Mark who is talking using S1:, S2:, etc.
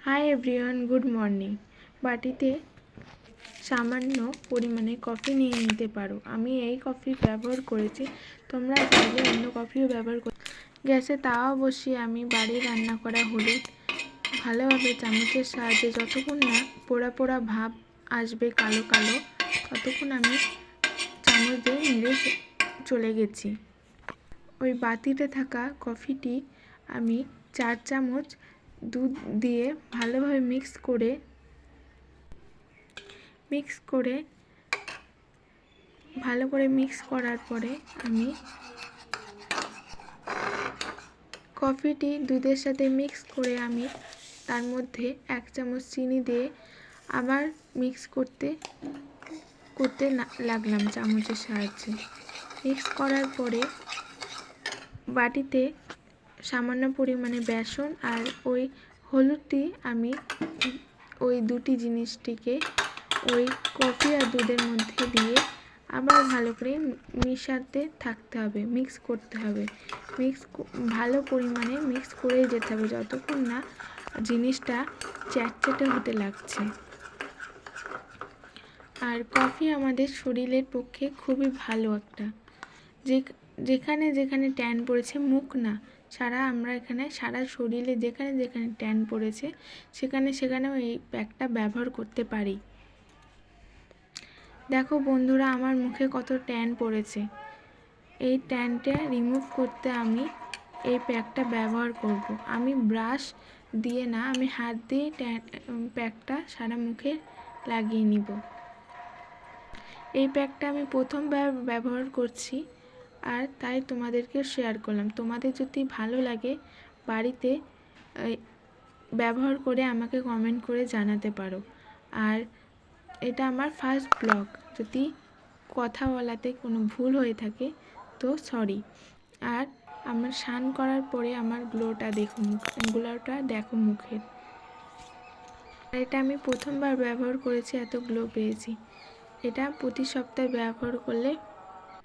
S1: Hi everyone, good morning. বাটিতে সামান্য পরিমাণে কফি নিয়ে নিতে পারো। আমি এই কফি ব্যবহার করেছি, তোমরা চাইলে অন্য কফিও ব্যবহার করো। গ্যাসে তাওয়া বসিয়ে আমি বাড়ি রান্না করা হলুদ ভালোভাবে চামচের সাহায্যে যতক্ষণ না পোড়া পোড়া ভাব আসবে, কালো কালো, ততক্ষণ আমি চামচ দিয়ে নেড়ে চলে গেছি। ওই বাটিতে থাকা কফিটি আমি 4 চামচ দুধ দিয়ে ভালোভাবে মিক্স করার পরে আমি কফিটি দুধের সাথে মিক্স করে আমি তার মধ্যে 1 চামচ চিনি দিয়ে আবার মিক্স করতে লাগলাম চামচের সাহায্যে। মিক্স করার পরে বাটিতে সামান্য পরিমাণে বেসন আর ওই হলুদটি আমি ওই দুটি জিনিসটিকে ওই কফি আর দুধের মধ্যে দিয়ে আবার ভালো করে মিশাতে থাকতে হবে, মিক্স করতে হবে। ভালো পরিমাণে মিক্স করে যেতে হবে যতক্ষণ না জিনিসটা চ্যাটচ্যাটে হতে লাগছে। আর কফি আমাদের শরীরের পক্ষে খুবই ভালো একটা, যেখানে যেখানে ট্যান পড়েছে, মুখ না আমরা এখানে সারা শরীরে যেখানে যেখানে ট্যান পড়েছে সেখানেও এই প্যাকটা ব্যবহার করতে পারি। দেখো বন্ধুরা, আমার মুখে কত ট্যান পড়েছে। এই ট্যানটা রিমুভ করতে আমি এই প্যাকটা ব্যবহার করব। আমি ব্রাশ দিয়ে না, আমি হাত দিয়ে প্যাকটা সারা মুখে লাগিয়ে নিব। এই প্যাকটা আমি প্রথমবার ব্যবহার করছি, আর তাই তোমাদেরকে শেয়ার করলাম। তোমাদের যদি ভালো লাগে বাড়িতে ব্যবহার করে আমাকে কমেন্ট করে জানাতে পারো। আর এটা আমার ফার্স্ট ব্লগ, যদি কথা বলাতে কোনো ভুল হয়ে থাকে তো সরি। আর আমার স্নান করার পরে আমার গ্লোটা দেখো মুখের। এটা আমি প্রথমবার ব্যবহার করেছি, এত গ্লো পেয়েছি। এটা প্রতি সপ্তাহে ব্যবহার করলে